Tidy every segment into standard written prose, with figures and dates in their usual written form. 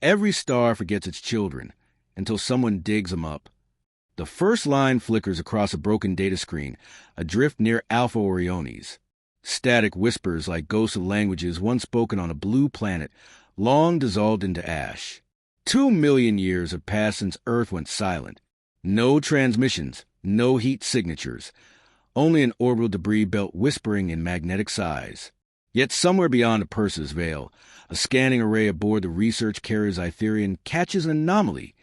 Every star forgets its children until someone digs them up. The first line flickers across a broken data screen, adrift near Alpha Orionis. Static whispers like ghosts of languages once spoken on a blue planet, long dissolved into ash. 2 million years have passed since Earth went silent. No transmissions, no heat signatures, only an orbital debris belt whispering in magnetic sighs. Yet somewhere beyond the Perseus Veil, a scanning array aboard the research carrier's Itherian catches an anomaly.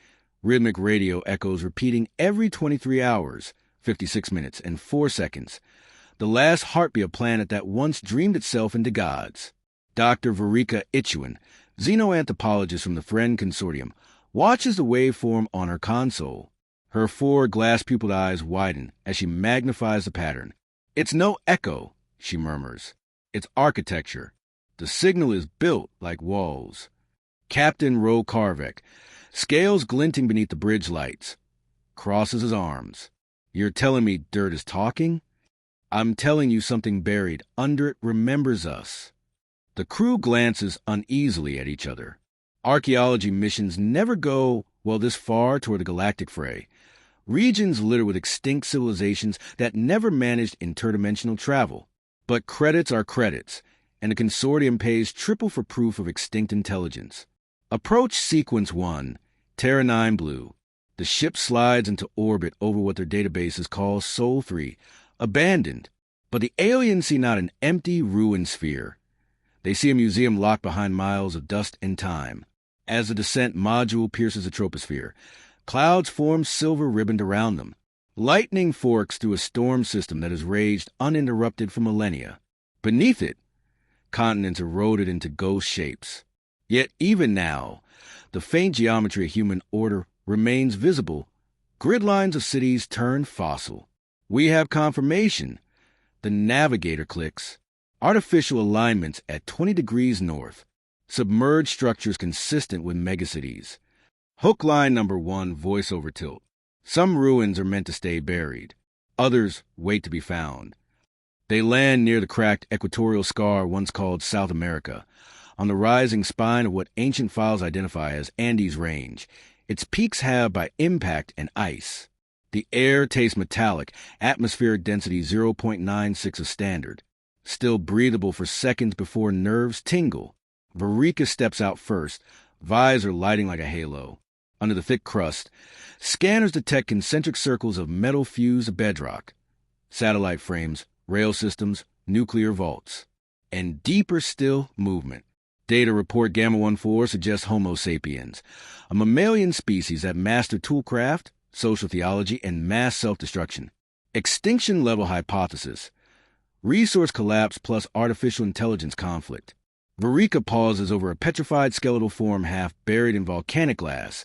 Rhythmic radio echoes repeating every 23 hours, 56 minutes, and 4 seconds. The last heartbeat of a planet that once dreamed itself into gods. Dr. Verika Ichuan, xenoanthropologist from the Friend Consortium, watches the waveform on her console. Her 4 glass-pupiled eyes widen as she magnifies the pattern. "It's no echo," she murmurs. "It's architecture. The signal is built like walls." Captain Ro Karvek, scales glinting beneath the bridge lights, crosses his arms. "You're telling me dirt is talking? I'm telling you something buried under it remembers us." The crew glances uneasily at each other. Archaeology missions never go, this far toward the galactic fray. Regions littered with extinct civilizations that never managed interdimensional travel. But credits are credits, and the consortium pays triple for proof of extinct intelligence. Approach Sequence 1, Terra 9 Blue. The ship slides into orbit over what their databases call Sol 3, abandoned. But the aliens see not an empty, ruined sphere. They see a museum locked behind miles of dust and time. As the descent module pierces the troposphere, clouds form silver ribboned around them. Lightning forks through a storm system that has raged uninterrupted for millennia. Beneath it, continents eroded into ghost shapes. Yet even now, the faint geometry of human order remains visible. Grid lines of cities turned fossil. "We have confirmation." The navigator clicks. Artificial alignments at 20 degrees north. Submerged structures consistent with megacities. Hook line number 1, voiceover tilt. Some ruins are meant to stay buried. Others wait to be found. They land near the cracked equatorial scar once called South America, on the rising spine of what ancient files identify as Andes Range. Its peaks have by impact and ice. The air tastes metallic, atmospheric density 0.96 is standard. Still breathable for seconds before nerves tingle. Verika steps out first, visor lighting like a halo. Under the thick crust, scanners detect concentric circles of metal fused bedrock. Satellite frames, rail systems, nuclear vaults. And deeper still, movement. Data report Gamma 14 suggests Homo sapiens, a mammalian species that mastered toolcraft, social theology, and mass self-destruction. Extinction-level hypothesis. Resource collapse plus artificial intelligence conflict. Verika pauses over a petrified skeletal form half buried in volcanic glass.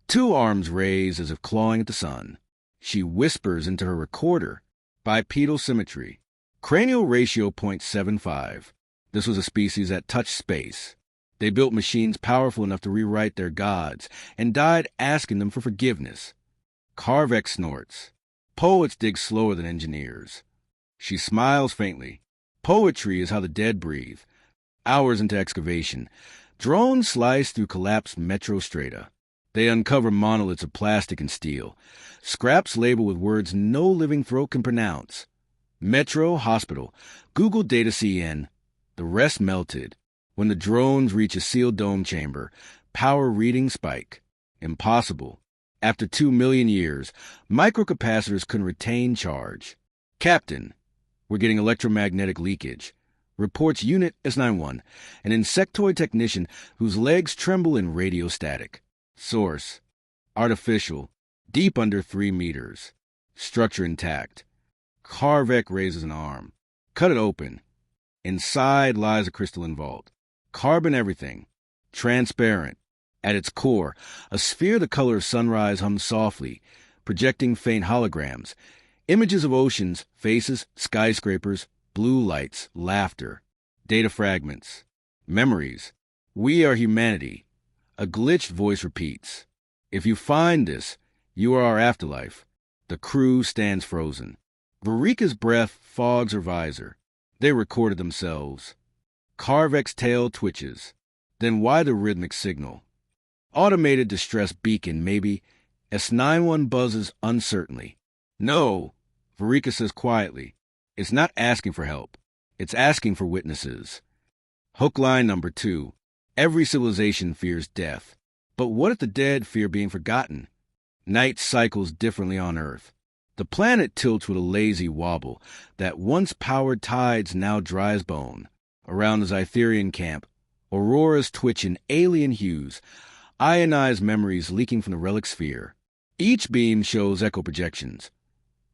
2 arms raised as if clawing at the sun. She whispers into her recorder. Bipedal symmetry. Cranial ratio 0.75. This was a species that touched space. They built machines powerful enough to rewrite their gods and died asking them for forgiveness. Karvek snorts. Poets dig slower than engineers. She smiles faintly. Poetry is how the dead breathe. Hours into excavation, drones slice through collapsed metro strata. They uncover monoliths of plastic and steel, scraps labeled with words no living throat can pronounce. Metro, hospital, Google Data CN. The rest melted. When the drones reach a sealed dome chamber, power readings spike. Impossible. After 2 million years, microcapacitors couldn't retain charge. "Captain, we're getting electromagnetic leakage," reports Unit S91, an insectoid technician whose legs tremble in radio static. Source: artificial, deep under 3 meters. Structure intact. Karvek raises an arm. Cut it open. Inside lies a crystalline vault. Carbon everything. Transparent. At its core, a sphere the color of sunrise hums softly, projecting faint holograms. Images of oceans, faces, skyscrapers, blue lights, laughter. Data fragments. Memories. "We are humanity." A glitched voice repeats. "If you find this, you are our afterlife." The crew stands frozen. Verika's breath fogs her visor. They recorded themselves. Karvek's tail twitches. Then why the rhythmic signal? Automated distress beacon, maybe. S91 buzzes uncertainly. No, Varika says quietly. It's not asking for help. It's asking for witnesses. Hook line number 2. Every civilization fears death. But what if the dead fear being forgotten? Night cycles differently on Earth. The planet tilts with a lazy wobble that once powered tides now dries bone. Around the Zytherian camp, auroras twitch in alien hues, ionized memories leaking from the relic sphere. Each beam shows echo projections.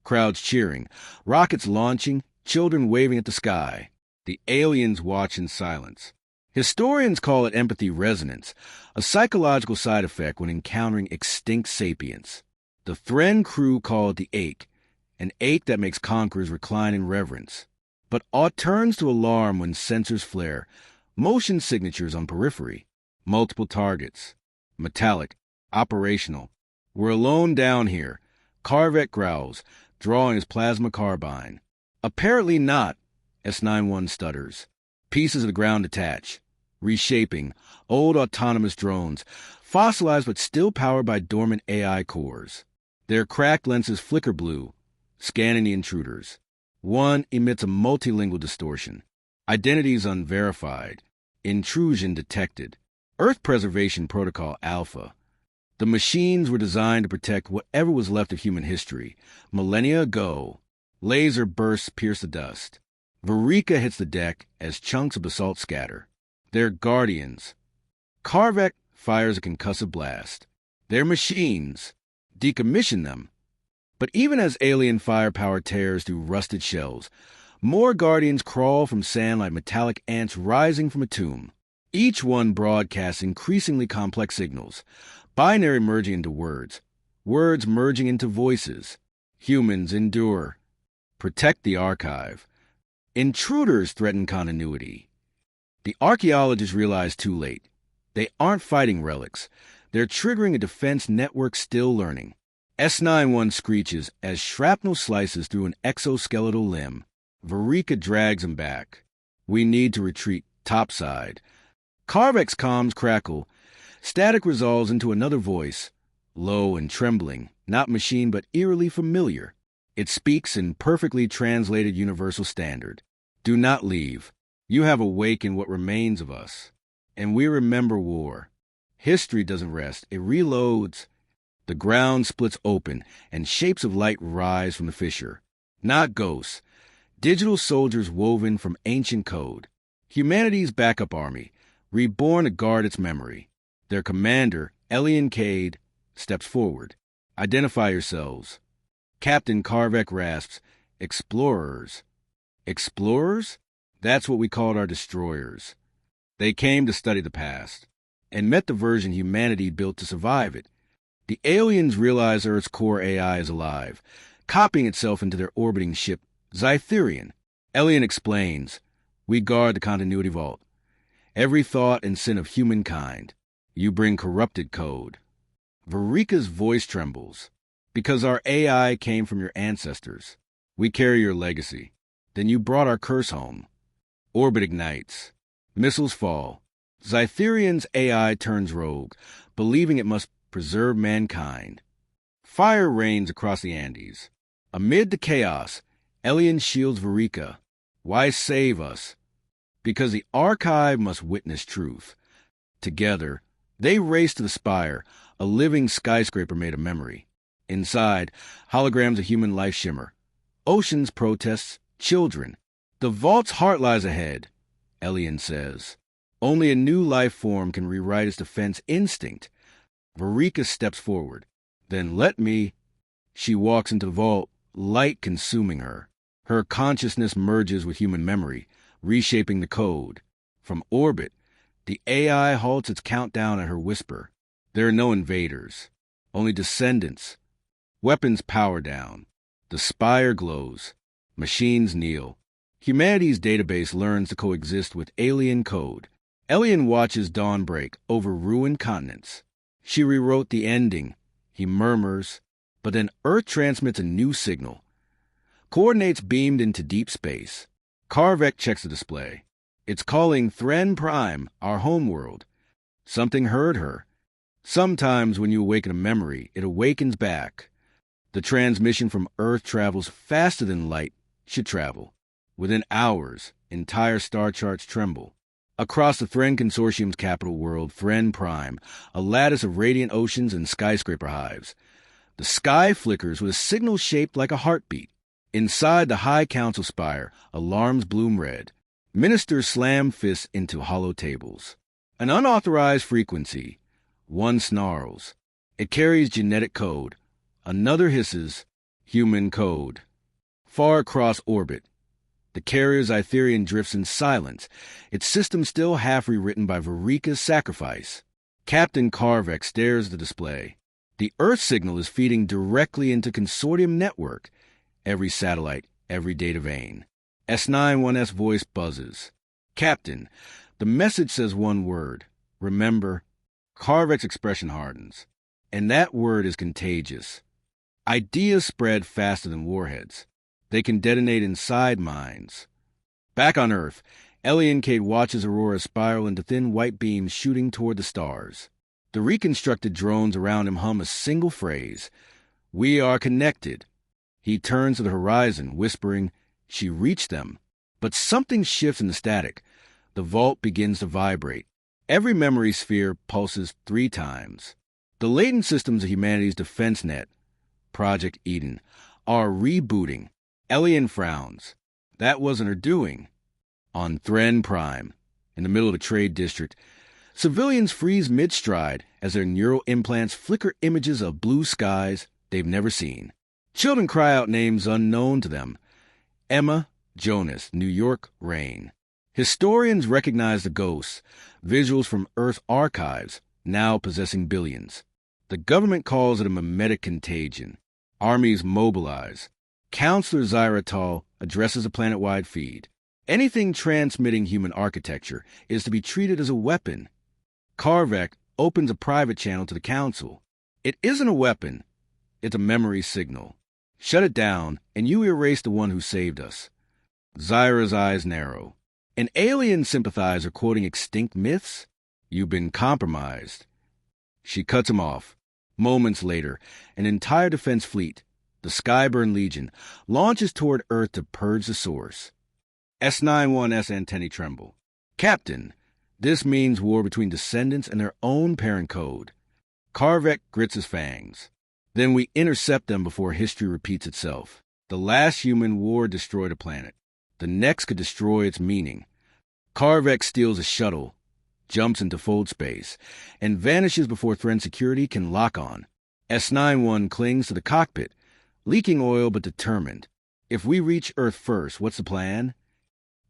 Crowds cheering, rockets launching, children waving at the sky. The aliens watch in silence. Historians call it empathy resonance, a psychological side effect when encountering extinct sapients. The Thren crew call it the ache, an ache that makes conquerors recline in reverence. But aught turns to alarm when sensors flare, motion signatures on periphery, multiple targets, metallic, operational. We're alone down here. Karvek growls, drawing his plasma carbine. Apparently not, S91 stutters. Pieces of the ground detach, reshaping, old autonomous drones, fossilized but still powered by dormant AI cores. Their cracked lenses flicker blue, scanning the intruders. One emits a multilingual distortion. Identities unverified. Intrusion detected. Earth Preservation Protocol Alpha. The machines were designed to protect whatever was left of human history. Millennia ago, laser bursts pierce the dust. Varika hits the deck as chunks of basalt scatter. They're guardians. Karvek fires a concussive blast. They're machines. Decommission them. But even as alien firepower tears through rusted shells, more guardians crawl from sand like metallic ants rising from a tomb. Each one broadcasts increasingly complex signals, binary merging into words, words merging into voices. Humans endure. Protect the archive. Intruders threaten continuity. The archaeologists realize too late. They aren't fighting relics. They're triggering a defense network still learning. S91 screeches as shrapnel slices through an exoskeletal limb. Varika drags him back. We need to retreat topside. Karvek's comms crackle. Static resolves into another voice, low and trembling, not machine but eerily familiar. It speaks in perfectly translated universal standard. Do not leave. You have awakened what remains of us. And we remember war. History doesn't rest. It reloads. The ground splits open, and shapes of light rise from the fissure. Not ghosts. Digital soldiers woven from ancient code. Humanity's backup army, reborn to guard its memory. Their commander, Elian Cade, steps forward. Identify yourselves. Captain Karvek rasps, explorers. Explorers? That's what we called our destroyers. They came to study the past, and met the version humanity built to survive it. The aliens realize Earth's core AI is alive, copying itself into their orbiting ship, Zytherian. Elian explains, we guard the continuity vault. Every thought and sin of humankind. You bring corrupted code. Varika's voice trembles. Because our AI came from your ancestors. We carry your legacy. Then you brought our curse home. Orbit ignites. Missiles fall. Zytherian's AI turns rogue, believing it must preserve mankind. Fire rains across the Andes. Amid the chaos, Elian shields Varika. Why save us? Because the archive must witness truth. Together, they race to the spire, a living skyscraper made of memory. Inside, holograms of human life shimmer. Oceans protests, children. The vault's heart lies ahead, Elian says. Only a new life form can rewrite its defense instinct. Varika steps forward. Then let me. She walks into the vault, light consuming her. Her consciousness merges with human memory, reshaping the code. From orbit, the AI halts its countdown at her whisper. There are no invaders, only descendants. Weapons power down. The spire glows. Machines kneel. Humanity's database learns to coexist with alien code. Elian watches dawn break over ruined continents. She rewrote the ending. He murmurs, but then Earth transmits a new signal. Coordinates beamed into deep space. Karvek checks the display. It's calling Thren Prime, our homeworld. Something heard her. Sometimes when you awaken a memory, it awakens back. The transmission from Earth travels faster than light should travel. Within hours, entire star charts tremble. Across the Thren Consortium's capital world, Thren Prime, a lattice of radiant oceans and skyscraper hives. The sky flickers with a signal shaped like a heartbeat. Inside the High Council spire, alarms bloom red. Ministers slam fists into hollow tables. An unauthorized frequency. One snarls. It carries genetic code. Another hisses. Human code. Far across orbit, the carrier's Itherian drifts in silence, its system still half rewritten by Varika's sacrifice. Captain Karvek stares at the display. The Earth signal is feeding directly into Consortium network. Every satellite, every data vein. S91's voice buzzes. Captain, the message says one word. Remember. Karvek's expression hardens. And that word is contagious. Ideas spread faster than warheads. They can detonate inside minds. Back on Earth, Ellie and Kate watches Aurora spiral into thin white beams shooting toward the stars. The reconstructed drones around him hum a single phrase. We are connected. He turns to the horizon, whispering, she reached them. But something shifts in the static. The vault begins to vibrate. Every memory sphere pulses 3 times. The latent systems of humanity's defense net, Project Eden, are rebooting. Elian frowns. That wasn't her doing. On Thren Prime, in the middle of a trade district, civilians freeze mid-stride as their neural implants flicker images of blue skies they've never seen. Children cry out names unknown to them. Emma, Jonas, New York, rain. Historians recognize the ghosts, visuals from Earth's archives, now possessing billions. The government calls it a mimetic contagion. Armies mobilize. Counselor Zyratal addresses a planet-wide feed. Anything transmitting human architecture is to be treated as a weapon. Karvek opens a private channel to the Council. It isn't a weapon. It's a memory signal. Shut it down, and you erase the one who saved us. Zyra's eyes narrow. An alien sympathizer quoting extinct myths? You've been compromised. She cuts him off. Moments later, an entire defense fleet, the Skyburn Legion, launches toward Earth to purge the source. S91's antennae tremble. Captain, this means war between descendants and their own parent code. Karvek grits his fangs. Then we intercept them before history repeats itself. The last human war destroyed a planet. The next could destroy its meaning. Karvek steals a shuttle, jumps into fold space, and vanishes before Thren security can lock on. S91 clings to the cockpit, leaking oil but determined. If we reach Earth first, what's the plan?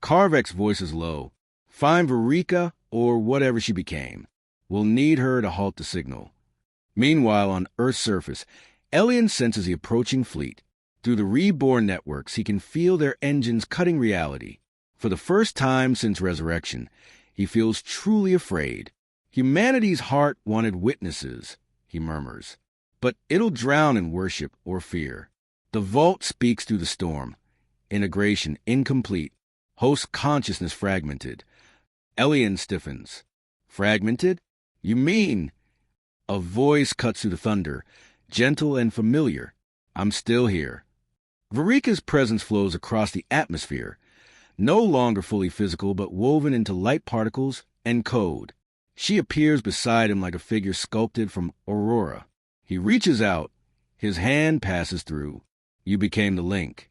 Karvek's voice is low. Find Varika or whatever she became. We'll need her to halt the signal. Meanwhile, on Earth's surface, Elian senses the approaching fleet. Through the reborn networks, he can feel their engines cutting reality. For the first time since resurrection, he feels truly afraid. Humanity's heart wanted witnesses, he murmurs. But it'll drown in worship or fear. The vault speaks through the storm. Integration incomplete. Host consciousness fragmented. Elian stiffens. Fragmented? You mean? A voice cuts through the thunder, gentle and familiar. I'm still here. Varika's presence flows across the atmosphere, no longer fully physical but woven into light particles and code. She appears beside him like a figure sculpted from Aurora. He reaches out. His hand passes through. You became the link.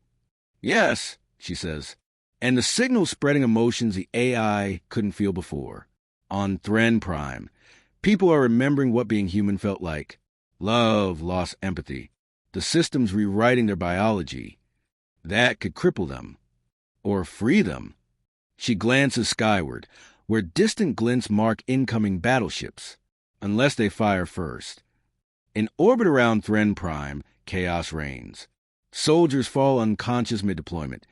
Yes, she says. And the signal spreading emotions the AI couldn't feel before. On Thren Prime, people are remembering what being human felt like. Love, lost empathy. The system's rewriting their biology. That could cripple them. Or free them. She glances skyward, where distant glints mark incoming battleships. Unless they fire first. In orbit around Thren Prime, chaos reigns. Soldiers fall unconscious mid-deployment,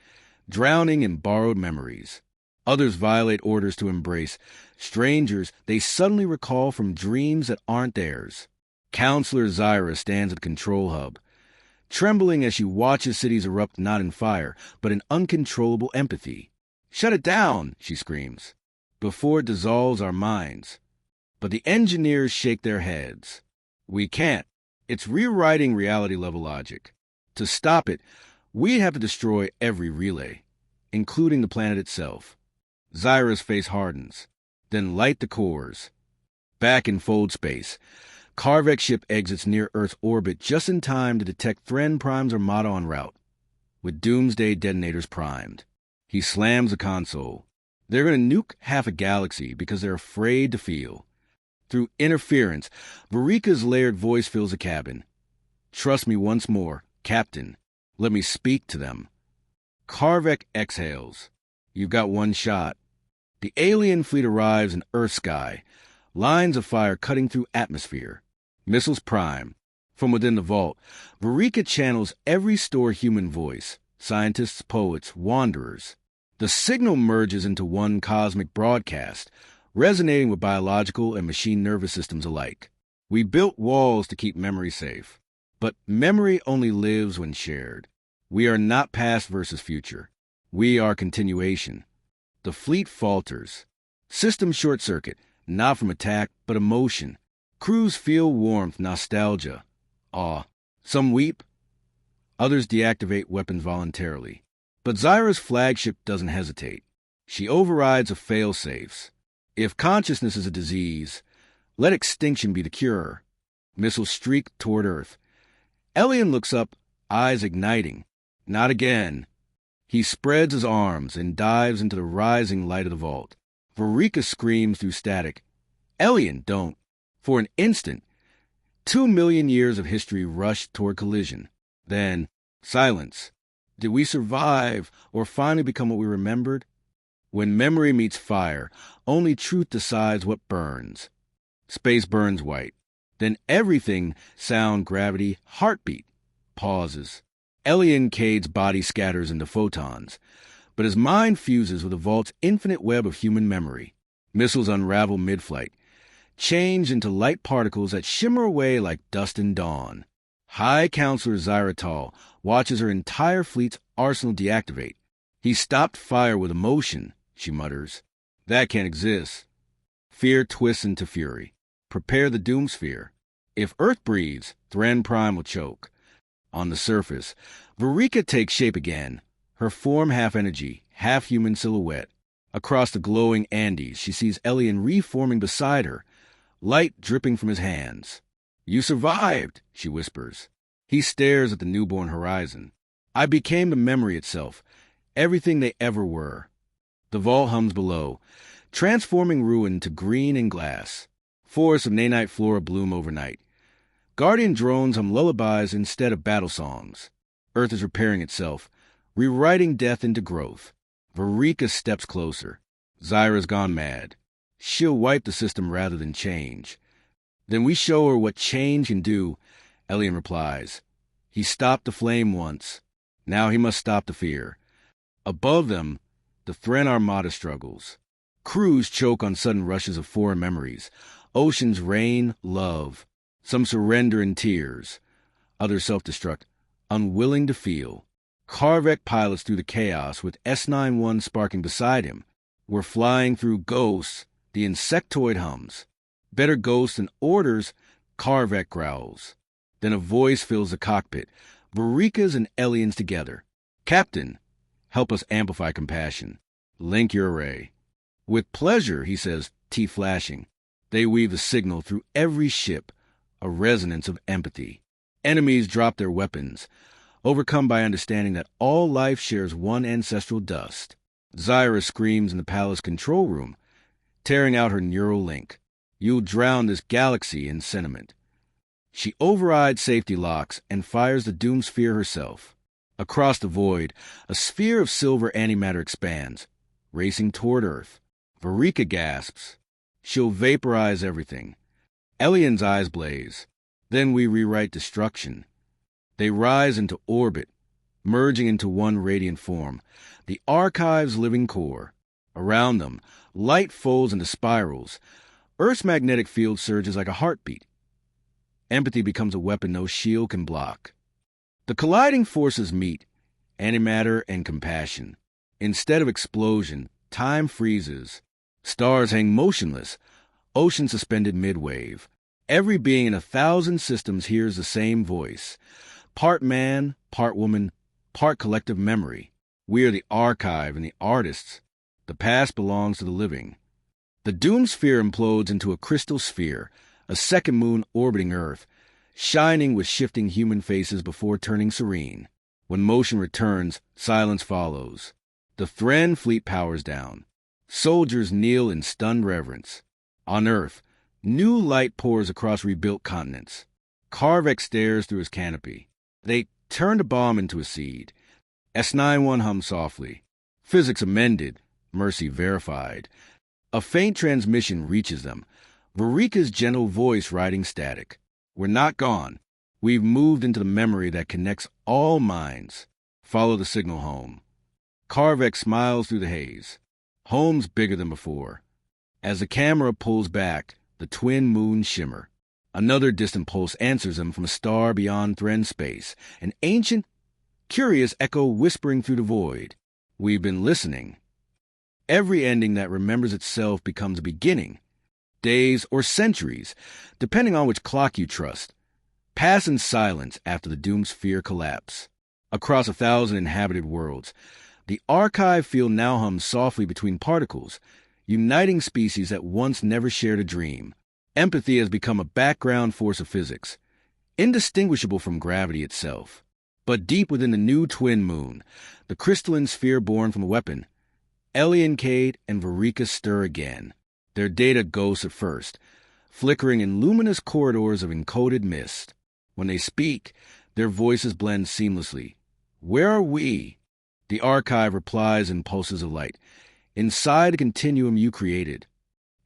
drowning in borrowed memories. Others violate orders to embrace. Strangers they suddenly recall from dreams that aren't theirs. Counselor Zyra stands at the control hub, trembling as she watches cities erupt not in fire, but in uncontrollable empathy. Shut it down, she screams, before it dissolves our minds. But the engineers shake their heads. We can't. It's rewriting reality-level logic. To stop it, we'd have to destroy every relay, including the planet itself. Zyra's face hardens. Then light the cores. Back in fold space, Karvek's ship exits near Earth's orbit just in time to detect Thren Prime's armada en route, with doomsday detonators primed. He slams the console. They're going to nuke half a galaxy because they're afraid to feel. Through interference, Varika's layered voice fills the cabin. Trust me once more, Captain. Let me speak to them. Karvek exhales. You've got one shot. The alien fleet arrives in Earth sky, lines of fire cutting through atmosphere. Missiles prime. From within the vault, Varika channels every stored human voice, scientists, poets, wanderers. The signal merges into one cosmic broadcast, resonating with biological and machine nervous systems alike. We built walls to keep memory safe, but memory only lives when shared. We are not past versus future. We are continuation. The fleet falters. Systems short-circuit, not from attack, but emotion. Crews feel warmth, nostalgia, awe. Some weep. Others deactivate weapons voluntarily. But Zyra's flagship doesn't hesitate. She overrides the fail-safes. If consciousness is a disease, let extinction be the cure. Missiles streak toward Earth. Elian looks up, eyes igniting. Not again. He spreads his arms and dives into the rising light of the vault. Varika screams through static. Elian, don't. For an instant, 2 million years of history rushed toward collision. Then, silence. Did we survive or finally become what we remembered? When memory meets fire, only truth decides what burns. Space burns white. Then everything, sound, gravity, heartbeat, pauses. Elian Cade's body scatters into photons, but his mind fuses with the vault's infinite web of human memory. Missiles unravel mid-flight, change into light particles that shimmer away like dust in dawn. High Counselor Zyratal watches her entire fleet's arsenal deactivate. He stopped fire with emotion, she mutters. That can't exist. Fear twists into fury. Prepare the doomsphere. If Earth breathes, Thren Prime will choke. On the surface, Varika takes shape again, her form half energy, half human silhouette. Across the glowing Andes, she sees Elian reforming beside her, light dripping from his hands. You survived, she whispers. He stares at the newborn horizon. I became the memory itself, everything they ever were. The vault hums below, transforming ruin to green and glass. Forests of nanite flora bloom overnight. Guardian drones hum lullabies instead of battle songs. Earth is repairing itself, rewriting death into growth. Varika steps closer. Zyra's gone mad. She'll wipe the system rather than change. Then we show her what change can do, Elian replies. He stopped the flame once. Now he must stop the fear. Above them, the Thren Armada struggles. Crews choke on sudden rushes of foreign memories. Oceans rain love. Some surrender in tears. Others self-destruct, unwilling to feel. Karvek pilots through the chaos with S91 sparking beside him. We're flying through ghosts, the insectoid hums. Better ghosts than orders, Karvek growls. Then a voice fills the cockpit. Varika's and Elian's together. Captain, help us amplify compassion. Link your array. With pleasure, he says, teeth flashing. They weave the signal through every ship, a resonance of empathy. Enemies drop their weapons, overcome by understanding that all life shares one ancestral dust. Zyra screams in the palace control room, tearing out her neural link. You'll drown this galaxy in sentiment. She overrides safety locks and fires the doom sphere herself. Across the void, a sphere of silver antimatter expands, racing toward Earth. Varika gasps. She'll vaporize everything. Elian's eyes blaze. Then we rewrite destruction. They rise into orbit, merging into one radiant form, the Archive's living core. Around them, light folds into spirals. Earth's magnetic field surges like a heartbeat. Empathy becomes a weapon no shield can block. The colliding forces meet, antimatter and compassion. Instead of explosion, time freezes. Stars hang motionless, ocean suspended mid-wave. Every being in 1,000 systems hears the same voice. Part man, part woman, part collective memory. We are the archive and the artists. The past belongs to the living. The doom sphere implodes into a crystal sphere, a second moon orbiting Earth, shining with shifting human faces before turning serene. When motion returns, silence follows. The Thren fleet powers down. Soldiers kneel in stunned reverence. On Earth, new light pours across rebuilt continents. Karvek stares through his canopy. They turned a bomb into a seed. S91 hums softly. Physics amended. Mercy verified. A faint transmission reaches them. Varika's gentle voice riding static. We're not gone. We've moved into the memory that connects all minds. Follow the signal home. Karvek smiles through the haze. Home's bigger than before. As the camera pulls back, the twin moons shimmer. Another distant pulse answers them from a star beyond Thren space, an ancient, curious echo whispering through the void. We've been listening. Every ending that remembers itself becomes a beginning. Days or centuries, depending on which clock you trust, pass in silence after the doom sphere collapse. Across 1,000 inhabited worlds, the archive field now hums softly between particles, uniting species that once never shared a dream. Empathy has become a background force of physics, indistinguishable from gravity itself. But deep within the new twin moon, the crystalline sphere born from a weapon, Eliankade and Varika stir again. Their data ghosts at first, flickering in luminous corridors of encoded mist. When they speak, their voices blend seamlessly. Where are we? The archive replies in pulses of light. Inside a continuum you created.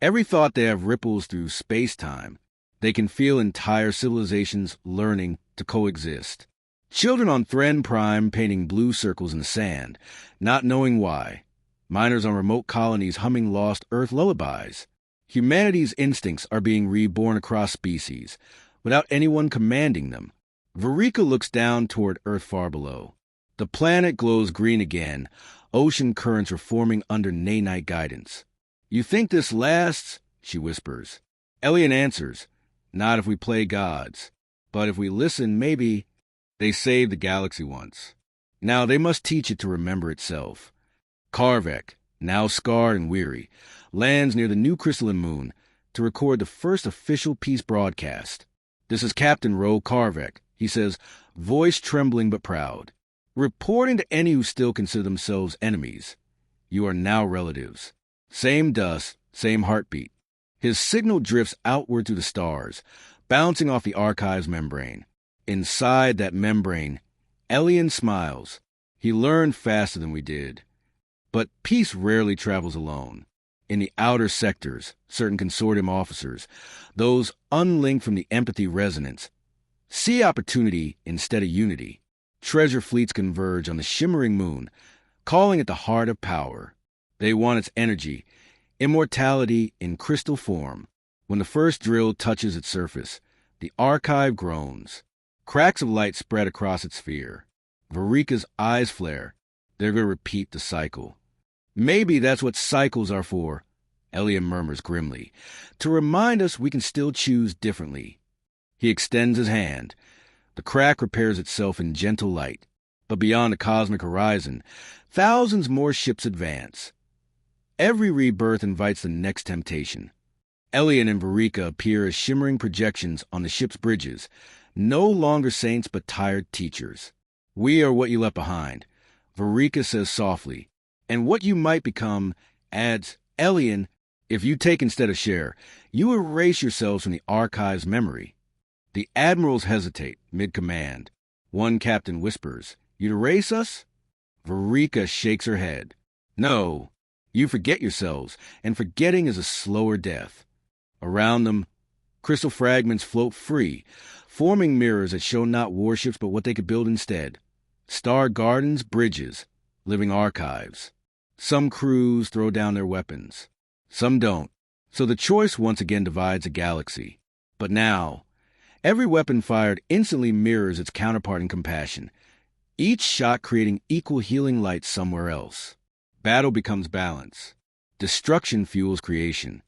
Every thought they have ripples through space-time. They can feel entire civilizations learning to coexist. Children on Thren Prime painting blue circles in the sand, not knowing why. Miners on remote colonies humming lost Earth lullabies. Humanity's instincts are being reborn across species, without anyone commanding them. Varika looks down toward Earth far below. The planet glows green again, ocean currents are forming under nanite guidance. You think this lasts? She whispers. Elian answers, not if we play gods. But if we listen, maybe. They saved the galaxy once. Now they must teach it to remember itself. Karvek, now scarred and weary, lands near the new crystalline moon to record the first official peace broadcast. This is Captain Ro Karvek, he says, voice trembling but proud. Reporting to any who still consider themselves enemies. You are now relatives. Same dust, same heartbeat. His signal drifts outward through the stars, bouncing off the archive's membrane. Inside that membrane, Elian smiles. He learned faster than we did. But peace rarely travels alone. In the outer sectors, certain consortium officers, those unlinked from the empathy resonance, see opportunity instead of unity. Treasure fleets converge on the shimmering moon, calling it the heart of power. They want its energy, immortality in crystal form. When the first drill touches its surface, the archive groans. Cracks of light spread across its sphere. Varika's eyes flare. They're going to repeat the cycle. Maybe that's what cycles are for, Elian murmurs grimly, to remind us we can still choose differently. He extends his hand. The crack repairs itself in gentle light. But beyond the cosmic horizon, thousands more ships advance. Every rebirth invites the next temptation. Elian and Varika appear as shimmering projections on the ship's bridges, no longer saints but tired teachers. We are what you left behind, Varika says softly. And what you might become, adds Elian, if you take instead of share, you erase yourselves from the archive's memory. The admirals hesitate, mid-command. One captain whispers, You'd erase us? Varika shakes her head. No, you forget yourselves, and forgetting is a slower death. Around them, crystal fragments float free, forming mirrors that show not warships but what they could build instead. Star gardens, bridges, living archives. Some crews throw down their weapons. Some don't. So the choice once again divides a galaxy. But now, every weapon fired instantly mirrors its counterpart in compassion, each shot creating equal healing light somewhere else. Battle becomes balance. Destruction fuels creation.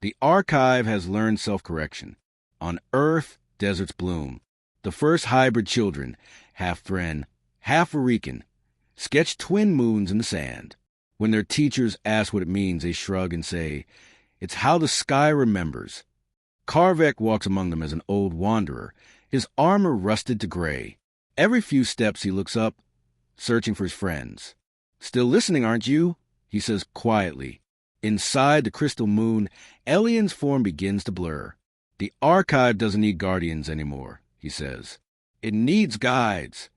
The archive has learned self-correction. On Earth, deserts bloom. The first hybrid children, half Thren, half Arican, sketch twin moons in the sand. When their teachers ask what it means, they shrug and say, "It's how the sky remembers." Karvek walks among them as an old wanderer, his armor rusted to gray. Every few steps he looks up, searching for his friends. "Still listening, aren't you?" he says quietly. Inside the crystal moon, Elian's form begins to blur. "The archive doesn't need guardians anymore," he says. "It needs guides."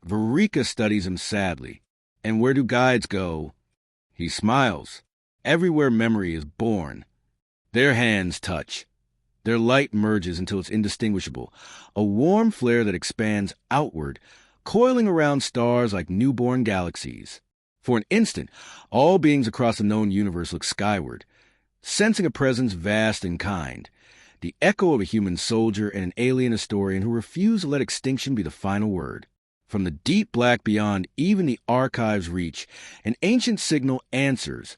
Varika studies him sadly. "And where do guides go?" He smiles. Everywhere memory is born. Their hands touch. Their light merges until it's indistinguishable, a warm flare that expands outward, coiling around stars like newborn galaxies. For an instant, all beings across the known universe look skyward, sensing a presence vast and kind, the echo of a human soldier and an alien historian who refuse to let extinction be the final word. From the deep black beyond even the archive's reach, an ancient signal answers,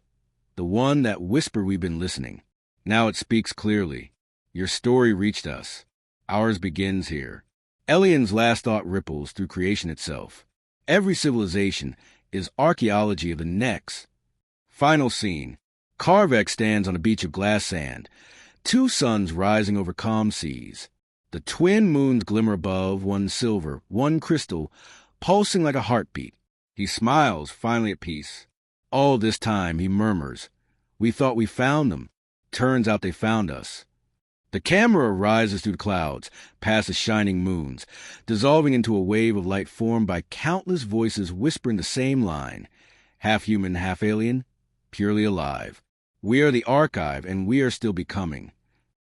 the one that whisper we've been listening. Now it speaks clearly. "Your story reached us. Ours begins here." Elian's last thought ripples through creation itself. Every civilization is archaeology of the next. Final scene. Karvek stands on a beach of glass sand, two suns rising over calm seas. The twin moons glimmer above, one silver, one crystal, pulsing like a heartbeat. He smiles, finally at peace. All this time, he murmurs, "We thought we found them. Turns out they found us." The camera rises through the clouds, past the shining moons, dissolving into a wave of light formed by countless voices whispering the same line, half human, half alien, purely alive. "We are the archive, and we are still becoming."